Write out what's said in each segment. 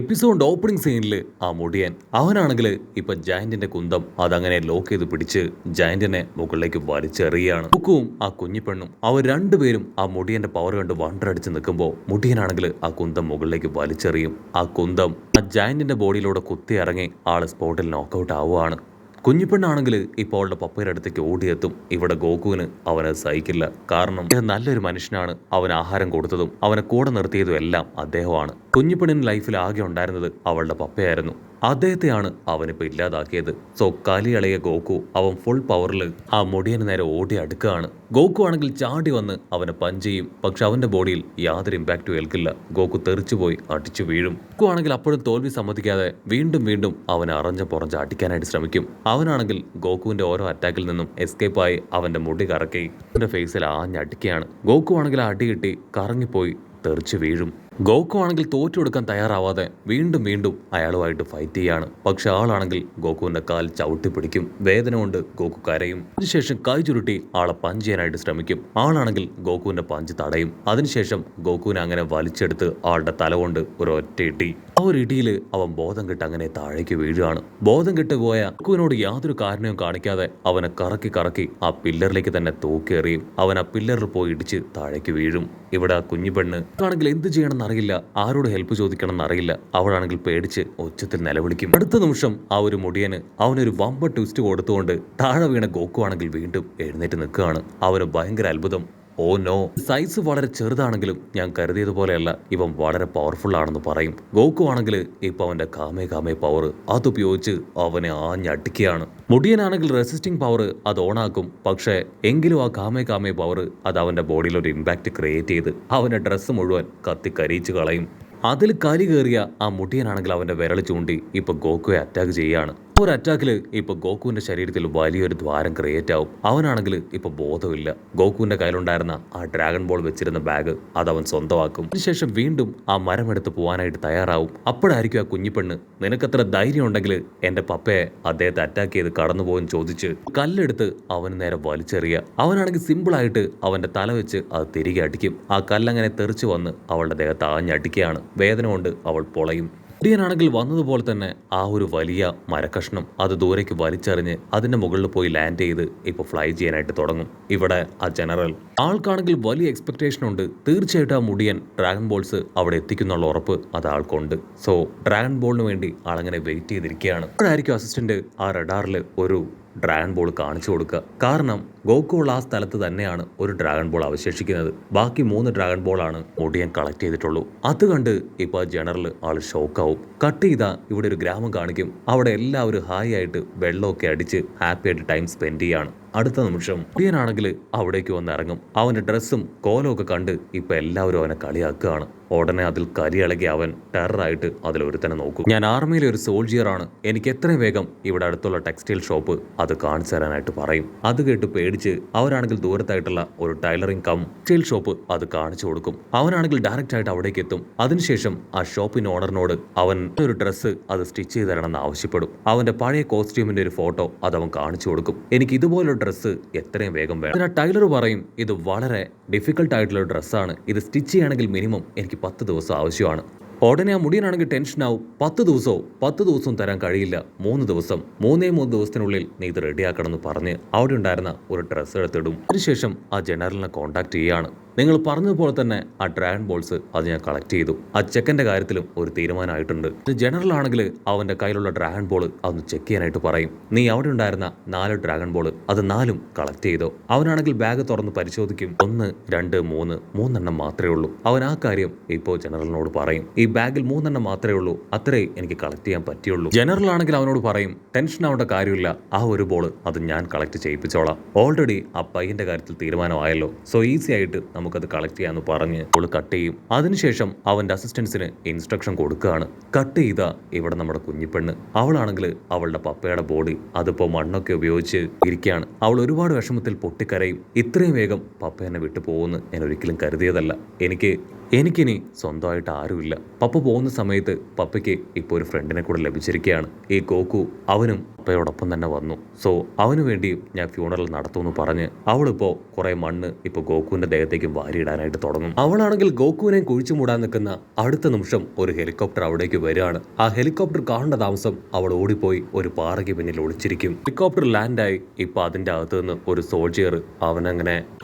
Episode opening സീനിൽ ആ മുടിയൻ അവനാണെങ്കിൽ ഇപ്പൊ ജയന്റിന്റെ കുന്തം അതങ്ങനെ ലോക്ക് ചെയ്ത് പിടിച്ച് ജയന്റിനെ മുകളിലേക്ക് വലിച്ചെറിയാണ്. ബുക്കും ആ കുഞ്ഞിപ്പെണ്ണും അവർ രണ്ടുപേരും ആ മുടിയന്റെ പവർ കണ്ട് വണ്ടടിച്ച് നിൽക്കുമ്പോൾ മുടിയനാണെങ്കിൽ ആ കുന്തം മുകളിലേക്ക് വലിച്ചെറിയും. ആ കുന്തം ആ ജയന്റിന്റെ ബോഡിയിലൂടെ കുത്തി ഇറങ്ങി ആള് സ്പോട്ടിൽ നോക്കൗട്ട് ആവുകയാണ്. കുഞ്ഞിപ്പെണ്ണാണെങ്കിൽ ഇപ്പോൾ അവളുടെ പപ്പയുടെ അടുത്തേക്ക് ഓടിയെത്തും. ഇവിടെ ഗോകുവിന് അവനെ സഹിക്കില്ല. കാരണം നല്ലൊരു മനുഷ്യനാണ്. അവൻ ആഹാരം കൊടുത്തതും അവനെ കൂടെ നിർത്തിയതും എല്ലാം അദ്ദേഹമാണ്. കുഞ്ഞിപ്പെണ്ണിന് ലൈഫിൽ ആകെ ഉണ്ടായിരുന്നത് അവളുടെ പപ്പയായിരുന്നു. അദ്ദേഹത്തെയാണ് അവനിപ്പോൾ ഇല്ലാതാക്കിയത്. സോ കലിയളയ ഗോകു അവൻ ഫുൾ പവറിൽ ആ മുടിയന് നേരെ ഓടി അടുക്കുകയാണ്. ഗോകു ആണെങ്കിൽ ചാടി വന്ന് അവനെ പഞ്ച് ചെയ്യും. പക്ഷെ അവന്റെ ബോഡിയിൽ യാതൊരു ഇമ്പാക്റ്റും ഏൽക്കില്ല. ഗോകു തെറിച്ചുപോയി അടിച്ചു വീഴും. ഗോകു ആണെങ്കിൽ അപ്പോഴും തോൽവി സമ്മതിക്കാതെ വീണ്ടും വീണ്ടും അവനെ പുറഞ്ഞ് അടിക്കാനായിട്ട് ശ്രമിക്കും. അവനാണെങ്കിൽ ഗോകുവിന്റെ ഓരോ അറ്റാക്കിൽ നിന്നും എസ്കേപ്പായി അവന്റെ മുടി കറക്കി അവന്റെ ഫേസിൽ ആഞ്ഞടിക്കുകയാണ്. ഗോകു ആണെങ്കിൽ ആ അടി കിട്ടി കറങ്ങിപ്പോയി തെറിച്ചു വീഴും. ഗോകു ആണെങ്കിൽ തോറ്റെടുക്കാൻ തയ്യാറാവാതെ വീണ്ടും വീണ്ടും അയാളുമായിട്ട് ഫൈറ്റ് ചെയ്യാണ്. പക്ഷെ ആളാണെങ്കിൽ ഗോകുവിന്റെ കാൽ ചവിട്ടി പിടിക്കും. വേദന കൊണ്ട് ഗോകു കരയും. അതിനുശേഷം കൈ ചുരുട്ടി ആളെ പഞ്ച് ചെയ്യാനായിട്ട് ശ്രമിക്കും. ആളാണെങ്കിൽ ഗോകുവിന്റെ പഞ്ച് തടയും. അതിനുശേഷം ഗോകുവിനെ അങ്ങനെ വലിച്ചെടുത്ത് ആളുടെ തല കൊണ്ട് ഒരു ഒറ്റ ഇടി. ആ ഒരു ഇടിയിൽ അവൻ ബോധം കെട്ട് അങ്ങനെ താഴേക്ക് വീഴുകയാണ്. ബോധം കെട്ട് പോയ ഗോകുവിനോട് യാതൊരു കാരണവും കാണിക്കാതെ അവനെ കറക്കി കറക്കി ആ പില്ലറിലേക്ക് തന്നെ തൂക്കിയെറിയും. അവൻ ആ പില്ലറിൽ പോയി ഇടിച്ച് താഴേക്ക് വീഴും. ഇവിടെ ആ കുഞ്ഞു പെണ്ണ് ആണെങ്കിൽ എന്ത് ചെയ്യണം അറിയില്ല, ആരോട് ഹെൽപ്പ് ചോദിക്കണം എന്നറിയില്ല. അവളാണെങ്കിൽ പേടിച്ച് ഒച്ചത്തിൽ നിലവിളിക്കും. അടുത്ത നിമിഷം ആ ഒരു മുടിയന് അവനൊരു വമ്പ ട്വിസ്റ്റ് കൊടുത്തുകൊണ്ട് താഴെ വീണ ഗോകു ആണെങ്കിൽ വീണ്ടും എഴുന്നേറ്റ് നിൽക്കുകയാണ്. അവന് ഭയങ്കര അത്ഭുതം. ഓ നോ, സൈസ് വളരെ ചെറുതാണെങ്കിലും ഞാൻ കരുതിയതുപോലെയല്ല, ഇവൻ വളരെ പവർഫുൾ ആണെന്ന് പറയും. ഗോകു ആണെങ്കിൽ ഇപ്പൊ അവന്റെ കാമേ പവർ അതുപയോഗിച്ച് അവനെ ആഞ്ഞടിക്കുകയാണ്. മുടിയനാണെങ്കിൽ റെസിസ്റ്റിംഗ് പവർ അത് ഓണാക്കും. പക്ഷേ എങ്കിലും ആ കാമേ പവർ അത് അവന്റെ ബോഡിയിൽ ഒരു ഇമ്പാക്റ്റ് ക്രിയേറ്റ് ചെയ്ത് അവന്റെ ഡ്രസ്സ് മുഴുവൻ കത്തി കരിയിച്ച് കളയും. അതിൽ കലി കയറിയ ആ മുടിയനാണെങ്കിൽ അവന്റെ വിരൽ ചൂണ്ടി ഇപ്പൊ ഗോകുയെ അറ്റാക്ക് ചെയ്യാണ്. ഒരു അറ്റാക്കിൽ ഇപ്പൊ ഗോകുവിന്റെ ശരീരത്തിൽ വലിയൊരു ദ്വാരം ക്രിയേറ്റ് ആവും. അവനാണെങ്കിൽ ഇപ്പൊ ബോധമില്ല. ഗോകുവിന്റെ കയ്യിലുണ്ടായിരുന്ന ആ ഡ്രാഗൺ ബോൾ വെച്ചിരുന്ന ബാഗ് അത് അവൻ സ്വന്തമാക്കും. അതിനുശേഷം വീണ്ടും ആ മരമെടുത്ത് പോകാനായിട്ട് തയ്യാറാവും. അപ്പോഴായിരിക്കും ആ കുഞ്ഞിപ്പെണ്ണ്, നിനക്കത്ര ധൈര്യം ഉണ്ടെങ്കിൽ എന്റെ പപ്പയെ അദ്ദേഹത്തെ അറ്റാക്ക് ചെയ്ത് കടന്നുപോകുമെന്ന് ചോദിച്ച് കല്ലെടുത്ത് അവന് നേരെ വലിച്ചെറിയുക. അവനാണെങ്കിൽ സിമ്പിളായിട്ട് അവന്റെ തല വെച്ച് അത് തിരികെ അടിക്കും. ആ കല്ലങ്ങനെ തെറിച്ചു വന്ന് അവളുടെ ദേഹത്ത് ആഞ്ഞടിക്കുകയാണ്. വേദന കൊണ്ട് അവൾ പൊളയും. മുടിയനാണെങ്കിൽ വന്നതുപോലെ തന്നെ ആ ഒരു വലിയ മരക്കഷ്ണം അത് ദൂരേക്ക് വലിച്ചെറിഞ്ഞ് അതിന്റെ മുകളിൽ പോയി ലാൻഡ് ചെയ്ത് ഇപ്പൊ ഫ്ലൈ ചെയ്യാനായിട്ട് തുടങ്ങും. ഇവിടെ ആ ജനറൽ ആൾക്കാണെങ്കിൽ വലിയ എക്സ്പെക്ടേഷൻ ഉണ്ട്. തീർച്ചയായിട്ടും ആ മുടിയൻ ഡ്രാഗൺ ബോൾസ് അവിടെ എത്തിക്കുന്നുള്ള ഉറപ്പ് അത് ആൾക്കുണ്ട്. സോ ഡ്രാഗൺ ബോളിന് വേണ്ടി ആളങ്ങനെ വെയിറ്റ് ചെയ്തിരിക്കുകയാണ്. അപ്പോഴായിരിക്കും അസിസ്റ്റന്റ് ആ റഡാറിൽ ഒരു ഡ്രാഗൺ ബോൾ കാണിച്ചു കൊടുക്കുക. കാരണം ഗോകു ഉള്ള ആ സ്ഥലത്ത് തന്നെയാണ് ഒരു ഡ്രാഗൺ ബോൾ അവശേഷിക്കുന്നത്. ബാക്കി 3 ഡ്രാഗൺ ബോളാണ് മുടിയൻ കളക്ട് ചെയ്തിട്ടുള്ളൂ. അത് കണ്ട് ഇപ്പോൾ ജനറൽ ആൾ ഷോക്കാവും. കട്ട് ചെയ്താൽ ഇവിടെ ഒരു ഗ്രാമം കാണിക്കും. അവിടെ എല്ലാവരും ഹായ് ആയിട്ട് വെള്ളമൊക്കെ അടിച്ച് ഹാപ്പി ആയിട്ട് ടൈം സ്പെൻഡ് ചെയ്യാണ്. അടുത്ത നിമിഷം മുടിയനാണെങ്കിൽ അവിടേക്ക് വന്ന് ഇറങ്ങും. അവന്റെ ഡ്രസ്സും കോലവും ഒക്കെ കണ്ട് ഇപ്പൊ എല്ലാവരും അവനെ കളിയാക്കുകയാണ്. ഉടനെ അതിൽ കരിയിളകി അവൻ ടെററായിട്ട് അതിലൊരുത്തനെ നോക്കും. ഞാൻ ആർമിയിലെ ഒരു സോൾജിയറാണ്, എനിക്ക് എത്രയും വേഗം ഇവിടെ അടുത്തുള്ള ടെക്സ്റ്റൈൽ ഷോപ്പ് അത് കാണിച്ചു തരാനായിട്ട് പറയും. അത് കേട്ട് പേടിച്ച് അവരാണെങ്കിൽ ദൂരത്തായിട്ടുള്ള ഒരു ടൈലറിംഗ് കം ടെക്സ്റ്റൈൽ ഷോപ്പ് അത് കാണിച്ചു കൊടുക്കും. അവനാണെങ്കിൽ ഡയറക്റ്റ് ആയിട്ട് അവിടേക്ക് എത്തും. അതിനുശേഷം ആ ഷോപ്പിന്റെ ഓണറിനോട് അവൻ ഒരു ഡ്രസ്സ് അത് സ്റ്റിച്ച് ചെയ്ത് തരണമെന്ന് ആവശ്യപ്പെടും. അവന്റെ പഴയ കോസ്റ്റ്യൂമിന്റെ ഒരു ഫോട്ടോ അത് അവൻ കാണിച്ചു കൊടുക്കും. എനിക്ക് ഇതുപോലൊരു ഡ്രസ്സ് എത്രയും വേഗം വേണം. അതിന് ടൈലർ പറയും, ഇത് വളരെ ഡിഫിക്കൽട്ട് ആയിട്ടുള്ള ഡ്രസ്സാണ്, ഇത് സ്റ്റിച്ച് ചെയ്യണമെങ്കിൽ മിനിമം എനിക്ക് 10 ദിവസം ആവശ്യമാണ്. ഉടനെ ആ മുടിയനാണെങ്കിൽ ടെൻഷനാവും. 10 ദിവസവും തരാൻ കഴിയില്ല, 3 ദിവസം, 3 ദിവസത്തിനുള്ളിൽ നീ ഇത് റെഡിയാക്കണം എന്ന് പറഞ്ഞ് അവിടെ ഉണ്ടായിരുന്ന ഒരു ഡ്രസ്സ് എടുത്തിടും. അതിനുശേഷം ആ ജനറലിനെ കോൺടാക്ട് ചെയ്യാണ്. നിങ്ങൾ പറഞ്ഞതുപോലെ തന്നെ ആ ഡ്രാഗൺ ബോൾസ് അത് ഞാൻ കളക്ട് ചെയ്തു. ആ ചെക്കൻ്റെ കാര്യത്തിലും ഒരു തീരുമാനമായിട്ടുണ്ട്. ജനറൽ ആണെങ്കിൽ അവൻ്റെ കയ്യിലുള്ള ഡ്രാഗൺ ബോൾ അതൊന്ന് ചെക്ക് ചെയ്യാനായിട്ട് പറയും. നീ അവിടെ ഉണ്ടായിരുന്ന 4 ഡ്രാഗൺ ബോൾ അത് 4ഉം കളക്ട് ചെയ്തോ. അവനാണെങ്കിൽ ബാഗ് തുറന്ന് പരിശോധിക്കും. 1, 2, 3 3 മാത്രമേ ഉള്ളൂ. അവൻ ആ കാര്യം ഇപ്പോൾ ജനറലിനോട് പറയും. ഈ ബാഗിൽ 3 മാത്രമേ ഉള്ളൂ, അത്രേ എനിക്ക് കളക്ട് ചെയ്യാൻ പറ്റിയുള്ളൂ. ജനറൽ ആണെങ്കിൽ അവനോട് പറയും, ടെൻഷൻ ആവേണ്ട കാര്യമില്ല, ആ ഒരു ബോൾ അത് ഞാൻ കളക്ട് ചെയ്യിപ്പിച്ചോളാം. ഓൾറെഡി ആ പയ്യന്റെ കാര്യത്തിൽ തീരുമാനമായല്ലോ, സോ ഈസി ആയിട്ട് നമുക്കത് കളക്ട് ചെയ്യാന്ന് പറഞ്ഞ് ബോൾ കട്ട് ചെയ്യും. അതിനുശേഷം അവന്റെ അസിസ്റ്റൻസിന് ഇൻസ്ട്രക്ഷൻ കൊടുക്കുകയാണ്. കട്ട് ചെയ്ത ഇവിടെ നമ്മുടെ കുഞ്ഞിപ്പെണ്ണ്, അവളാണെങ്കിൽ അവളുടെ പപ്പയുടെ ബോഡി അതിപ്പോ മണ്ണൊക്കെ ഉപയോഗിച്ച് ഇരിക്കുകയാണ്. അവൾ ഒരുപാട് വിഷമത്തിൽ പൊട്ടിക്കരയും. ഇത്രയും വേഗം പപ്പ എന്നെ വിട്ടു പോകുമെന്ന് ഞാൻ ഒരിക്കലും കരുതിയതല്ല. എനിക്ക് എനിക്കിനി സ്വന്തമായിട്ട് ആരുമില്ല. പപ്പ പോകുന്ന സമയത്ത് പപ്പയ്ക്ക് ഇപ്പോൾ ഒരു ഫ്രണ്ടിനെ കൂടെ ലഭിച്ചിരിക്കുകയാണ്. ഈ ഗോക്കു അവനും പപ്പയോടൊപ്പം തന്നെ വന്നു. സോ അവന് വേണ്ടിയും ഞാൻ ഫ്യൂണറൽ നടത്തുമെന്ന് പറഞ്ഞ് അവളിപ്പോൾ കുറേ മണ്ണ് ഇപ്പോൾ ഗോകുവിൻ്റെ ദേഹത്തേക്ക് വാരിയിടാനായിട്ട് തുടങ്ങും. അവളാണെങ്കിൽ ഗോകുവിനെ കുഴിച്ചു മൂടാൻ നിൽക്കുന്ന അടുത്ത നിമിഷം ഒരു ഹെലികോപ്റ്റർ അവിടേക്ക് വരികയാണ്. ആ ഹെലികോപ്റ്റർ കാണേണ്ട താമസം അവൾ ഓടിപ്പോയി ഒരു പാറയ്ക്ക് പിന്നിൽ ഒളിച്ചിരിക്കും. ഹെലികോപ്റ്റർ ലാൻഡായി ഇപ്പോൾ അതിൻ്റെ അകത്ത് നിന്ന് ഒരു സോൾജിയർ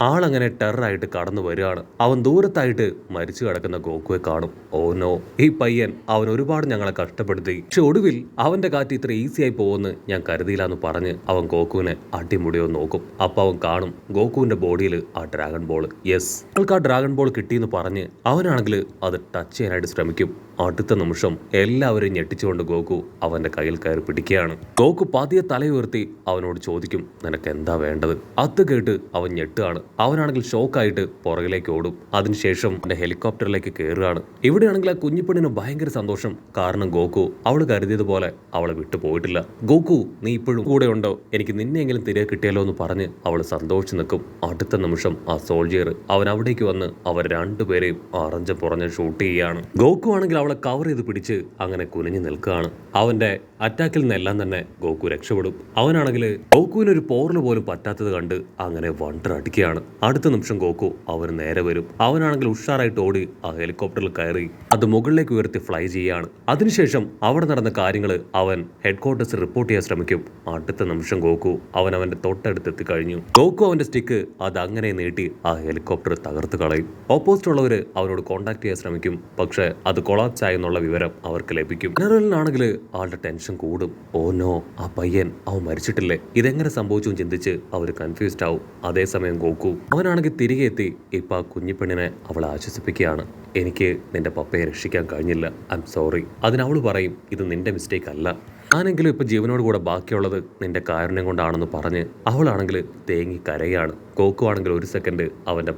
ആളങ്ങനെ ടെററായിട്ട് കടന്നു വരികയാണ്. അവൻ ദൂരത്തായിട്ട് മരിച്ചു കിടക്കുന്ന ഗോകുവെ കാണും. ഓ നോ, ഈ പയ്യൻ അവൻ ഒരുപാട് ഞങ്ങളെ കഷ്ടപ്പെടുത്തി. പക്ഷെ ഒടുവിൽ അവന്റെ കാറ്റ് ഇത്ര ഈസി ആയി പോകുമെന്ന് ഞാൻ കരുതിയില്ല എന്ന് പറഞ്ഞ് അവൻ ഗോകുവിനെ അടിമുടിയോ നോക്കും. അപ്പൊ അവൻ കാണും ഗോകുവിന്റെ ബോഡിയിൽ ആ ഡ്രാഗൺ ബോൾ. യെസ്, അവൾക്ക് ആ ഡ്രാഗൺ ബോൾ കിട്ടിയെന്ന് പറഞ്ഞ് അവനാണെങ്കിൽ അത് ടച്ച് ചെയ്യാനായിട്ട് ശ്രമിക്കും. അടുത്ത നിമിഷം എല്ലാവരും ഞെട്ടിച്ചുകൊണ്ട് ഗോകു അവന്റെ കയ്യിൽ കയറി പിടിക്കുകയാണ്. ഗോകു പതിയെ തലയുയർത്തി അവനോട് ചോദിക്കും, നിനക്ക് എന്താ വേണ്ടത്? അത് കേട്ട് അവൻ ഞെട്ടുകയാണ്. അവനാണെങ്കിൽ ഷോക്കായിട്ട് പുറകിലേക്ക് ഓടും. അതിനുശേഷം അവന്റെ ഹെലികോപ്റ്ററിലേക്ക് കയറുകയാണ്. ഇവിടെയാണെങ്കിൽ ആ കുഞ്ഞിപ്പെണ്ണിന് ഭയങ്കര സന്തോഷം. കാരണം ഗോകു അവൾ കരുതിയതുപോലെ അവളെ വിട്ടു പോയിട്ടില്ല. ഗോകു, നീ ഇപ്പോഴും കൂടെ ഉണ്ടോ? എനിക്ക് നിന്നെങ്കിലും തിരികെ കിട്ടിയല്ലോ എന്ന് പറഞ്ഞ് അവൾ സന്തോഷിച്ച് നിൽക്കും. അടുത്ത നിമിഷം ആ സോൾജിയർ അവൻ അവിടേക്ക് വന്ന് അവർ രണ്ടുപേരെയും അറഞ്ച് പുറഞ്ഞ് ഷൂട്ട് ചെയ്യുകയാണ്. ഗോകു ആണെങ്കിൽ അവളെ കവർ ചെയ്ത് പിടിച്ച് അങ്ങനെ കുനിഞ്ഞു നിൽക്കുകയാണ്. അവന്റെ അറ്റാക്കിൽ നിന്നെല്ലാം തന്നെ ഗോകു രക്ഷപ്പെടും. അവനാണെങ്കിൽ ഗോകുവിന് ഒരു പോറിന് പോലും പറ്റാത്തത് കണ്ട് അങ്ങനെ വണ്ടർ അടിക്കുകയാണ്. അടുത്ത നിമിഷം ഗോകു അവന് നേരെ വരും. അവനാണെങ്കിൽ ഉഷാറായിട്ട് ഓടി ആ ഹെലികോപ്റ്ററിൽ കയറി അത് മുകളിലേക്ക് ഉയർത്തി ഫ്ലൈ ചെയ്യുകയാണ്. അതിനുശേഷം അവിടെ നടന്ന കാര്യങ്ങൾ അവൻ ഹെഡ്ക്വാർട്ടേഴ്സ് റിപ്പോർട്ട് ചെയ്യാൻ ശ്രമിക്കും. അടുത്ത നിമിഷം ഗോകു അവന്റെ തൊട്ടടുത്തെത്തി കഴിഞ്ഞു. ഗോകു അവന്റെ സ്റ്റിക്ക് അത് അങ്ങനെ നീട്ടി ആ ഹെലികോപ്റ്റർ തകർത്ത് കളയും. ഓപ്പോസിറ്റ് ഉള്ളവർ അവനോട് കോൺടാക്ട് ചെയ്യാൻ ശ്രമിക്കും. പക്ഷെ അത് കൊളാപ്സ് ആയെന്നുള്ള വിവരം അവർക്ക് ലഭിക്കും. ജനറലിനാണെങ്കിൽ ആളുടെ ടെൻഷൻ കൂടും. ഓ നോ, ആ പയ്യൻ അവൻ മരിച്ചിട്ടില്ലേ? ഇതെങ്ങനെ സംഭവിച്ചു ചിന്തിച്ച് അവർ കൺഫ്യൂസ്ഡ് ആവും. അതേസമയം ഗോകു അവനാണെങ്കിൽ തിരികെ എത്തി ഇപ്പൊ ആ കുഞ്ഞിപ്പെണ്ണിനെ അവളെ ആശ്വസിപ്പിക്കുകയാണ്. എനിക്ക് നിന്റെ പപ്പയെ രക്ഷിക്കാൻ കഴിഞ്ഞില്ല, ഐ എം സോറി. അതിനവൾ പറയും, ഇത് നിന്റെ മിസ്റ്റേക്ക് അല്ല, ഞാനെങ്കിലും ഇപ്പൊ ജീവനോട് കൂടെ ബാക്കിയുള്ളത് നിന്റെ കാരുണ്യം കൊണ്ടാണെന്ന് പറഞ്ഞ് അവളാണെങ്കിൽ തേങ്ങി കരയാണ്. ഗോകു ആണെങ്കിൽ ഒരു സെക്കൻഡ് അവന്റെ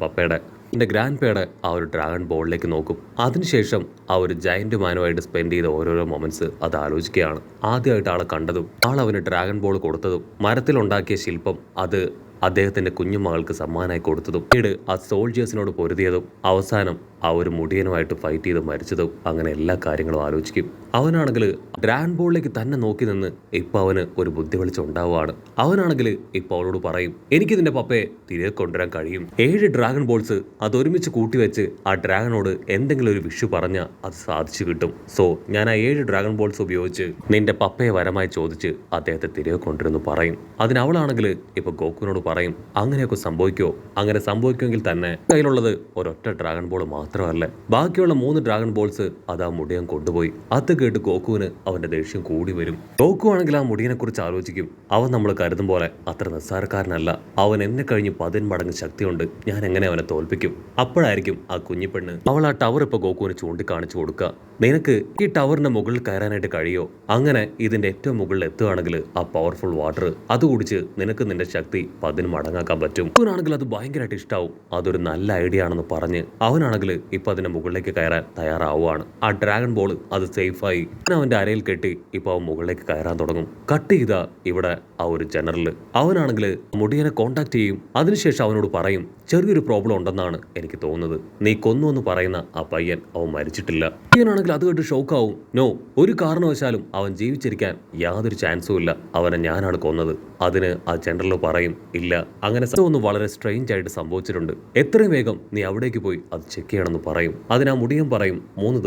ഗ്രാൻഡ് പേയുടെ ആ ഒരു ഡ്രാഗൺ ബോളിലേക്ക് നോക്കും. അതിനുശേഷം ആ ഒരു ജയന്റ് മാനുമായിട്ട് സ്പെൻഡ് ചെയ്ത ഓരോരോ മൊമെന്റ്സ് അത് ആലോചിക്കുകയാണ്. ആദ്യമായിട്ട് ആളെ കണ്ടതും അവന് ഡ്രാഗൺ ബോൾ കൊടുത്തതും മരത്തിലുണ്ടാക്കിയ ശില്പം അത് അദ്ദേഹത്തിന്റെ കുഞ്ഞുമകൾക്ക് സമ്മാനമായി കൊടുത്തതും പിന്നീട് ആ സോൾജിയേഴ്സിനോട് പൊരുതിയതും അവസാനം ആ ഒരു മുടിയനുമായിട്ട് ഫൈറ്റ് ചെയ്ത് മരിച്ചതും അങ്ങനെ എല്ലാ കാര്യങ്ങളും ആലോചിക്കും. അവനാണെങ്കിൽ ഡ്രാഗൺ ബോളിലേക്ക് തന്നെ നോക്കി നിന്ന് ഇപ്പൊ അവന് ഒരു ബുദ്ധി വെളിച്ചം ഉണ്ടാവുകയാണ്. അവനാണെങ്കിൽ ഇപ്പൊ അവളോട് പറയും, എനിക്ക് ഇതിന്റെ പപ്പയെ തിരികെ കൊണ്ടുവരാൻ കഴിയും. 7 ഡ്രാഗൺ ബോൾസ് അതൊരുമിച്ച് കൂട്ടിവെച്ച് ആ ഡ്രാഗണോട് എന്തെങ്കിലും ഒരു വിഷു പറഞ്ഞാൽ അത് സാധിച്ചു കിട്ടും. സോ ഞാൻ ആ 7 ഡ്രാഗൺ ബോൾസ് ഉപയോഗിച്ച് നിന്റെ പപ്പയെ വരമായി ചോദിച്ച് അദ്ദേഹത്തെ തിരികെ കൊണ്ടുവരുന്നു പറയും. അതിനവളാണെങ്കിൽ ഇപ്പൊ ഗോകുവിനോട് പറയും, അങ്ങനെയൊക്കെ സംഭവിക്കുമോ? അങ്ങനെ സംഭവിക്കുമെങ്കിൽ തന്നെ കയ്യിലുള്ളത് ഒരൊറ്റ ഡ്രാഗൺ ബോൾ മാത്രമല്ല, ബാക്കിയുള്ള 3 ഡ്രാഗൺ ബോൾസ് അത് ആ മുടിയൻ കൊണ്ടുപോയി. അത് കേട്ട് ഗോകുവിന് അവന്റെ ദേഷ്യം കൂടി വരും. ഗോകു ആണെങ്കിൽ ആ മുടിയനെ കുറിച്ച് ആലോചിക്കും. അവൻ നമ്മൾ കരുതും പോലെ അത്ര നിസ്സാരക്കാരനല്ല. അവൻ എന്നെ കഴിഞ്ഞ് 10 മടങ്ങ് ശക്തിയുണ്ട്. ഞാൻ എങ്ങനെ അവനെ തോൽപ്പിക്കും? അപ്പോഴായിരിക്കും ആ കുഞ്ഞിപ്പെണ്ണ് അവൾ ആ ടവർ ഇപ്പൊ ഗോകുവിന് ചൂണ്ടിക്കാണിച്ചു കൊടുക്കുക. നിനക്ക് ഈ ടവറിന്റെ മുകളിൽ കയറാനായിട്ട് കഴിയോ? അങ്ങനെ ഇതിന്റെ ഏറ്റവും മുകളിൽ എത്തുകയാണെങ്കിൽ ആ പവർഫുൾ വാട്ടർ അത് കുടിച്ച് നിനക്ക് നിന്റെ ശക്തി 10 മടങ്ങാക്കാൻ പറ്റും. അവനാണെങ്കിൽ അത് ഭയങ്കരമായിട്ട് ഇഷ്ടാവും. അതൊരു നല്ല ഐഡിയ ആണെന്ന് പറഞ്ഞ് അവനാണെങ്കിൽ ഇപ്പൊ അതിന്റെ മുകളിലേക്ക് കയറാൻ തയ്യാറാവുകയാണ്. ആ ഡ്രാഗൺ ബോൾ അത് സേഫായി അവന്റെ അരയിൽ കെട്ടി ഇപ്പൊ അവൻ മുകളിലേക്ക് കയറാൻ തുടങ്ങും. കട്ട് ചെയ്ത ഇവിടെ ആ ഒരു ജനറൽ അവനാണെങ്കിൽ മുടിയനെ കോണ്ടാക്ട് ചെയ്യും. അതിനുശേഷം അവനോട് പറയും, ചെറിയൊരു പ്രോബ്ലം ഉണ്ടെന്നാണ് എനിക്ക് തോന്നുന്നത്. നീ കൊന്നു എന്ന് പറയുന്ന ആ പയ്യൻ അവൻ മരിച്ചിട്ടില്ല. പയ്യനാണെങ്കിൽ അത് കേട്ട് ഷോക്കാവും. നോ, ഒരു കാരണവശാലും അവൻ ജീവിച്ചിരിക്കാൻ യാതൊരു ചാൻസും ഇല്ല. അവനെ ഞാനാണ് കൊന്നത്. അതിന് ആ ജനറൽ പറയും, ഇല്ല, അങ്ങനെ ഒന്ന് വളരെ സ്ട്രെയിഞ്ച് ആയിട്ട് സംഭവിച്ചിട്ടുണ്ട്. എത്രയും വേഗം നീ അവിടേക്ക് പോയി അത് ചെക്ക് ചെയ്യണമെന്ന് പറയും. അതിന് ആ മുടിയൻ പറയും, 3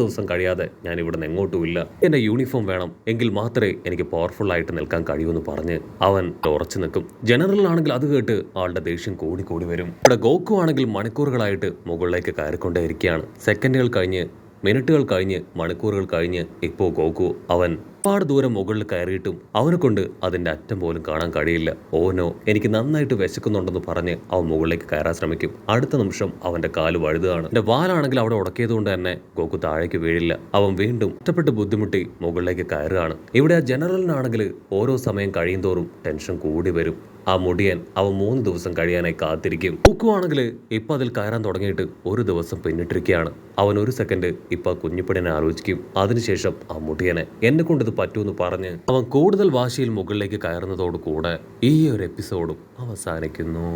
ദിവസം കഴിയാതെ ഞാൻ ഇവിടെ നിന്ന് എങ്ങോട്ടുമില്ല. എന്റെ യൂണിഫോം വേണം, എങ്കിൽ മാത്രമേ എനിക്ക് പവർഫുൾ ആയിട്ട് നിൽക്കാൻ കഴിയൂന്ന് പറഞ്ഞ് അവൻ ഉറച്ചു നിൽക്കും. ജനറലാണെങ്കിൽ അത് കേട്ട് ആളുടെ ദേഷ്യം കൂടി വരും. ഇവിടെ ഗോകു ആണെങ്കിൽ മണിക്കൂറുകളായിട്ട് മുകളിലേക്ക് കയറിക്കൊണ്ടേയിരിക്കുകയാണ്. സെക്കൻഡുകൾ കഴിഞ്ഞ്, മിനിറ്റുകൾ കഴിഞ്ഞ്, മണിക്കൂറുകൾ കഴിഞ്ഞ് ഇപ്പോൾ ഗോകു അവൻ ഒരുപാട് ദൂരം മുകളിൽ കയറിയിട്ടും അവനെ കൊണ്ട് അതിന്റെ അറ്റം പോലും കാണാൻ കഴിയില്ല. ഓനോ, എനിക്ക് നന്നായിട്ട് വിശക്കുന്നുണ്ടെന്ന് പറഞ്ഞ് അവൻ മുകളിലേക്ക് കയറാൻ ശ്രമിക്കും. അടുത്ത നിമിഷം അവന്റെ കാല് വഴുതുകയാണ്. എന്റെ വാലാണെങ്കിൽ അവിടെ ഉടക്കിയത് കൊണ്ട് തന്നെ ഗോകു താഴേക്ക് വീഴില്ല. അവൻ വീണ്ടും ഒറ്റപ്പെട്ട് ബുദ്ധിമുട്ടി മുകളിലേക്ക് കയറുകയാണ്. ഇവിടെ ആ ജനറലിനാണെങ്കിൽ ഓരോ സമയം കഴിയും തോറും ടെൻഷൻ കൂടി വരും. ആ മുടിയൻ അവൻ 3 ദിവസം കഴിയാനായി കാത്തിരിക്കും. ഗോകുവാണെങ്കിൽ ഇപ്പൊ അതിൽ കയറാൻ തുടങ്ങിയിട്ട് 1 ദിവസം പിന്നിട്ടിരിക്കുകയാണ്. അവൻ ഒരു സെക്കൻഡ് ഇപ്പൊ കുഞ്ഞിപ്പടിനെ ആലോചിക്കും. അതിനുശേഷം ആ മുടിയനെ എന്നെ കൊണ്ട് ഇത് പറ്റൂന്ന് പറഞ്ഞ് അവൻ കൂടുതൽ വാശിയിൽ മുകളിലേക്ക് കയറുന്നതോടു കൂടെ ഈ ഒരു എപ്പിസോഡും അവസാനിക്കുന്നു.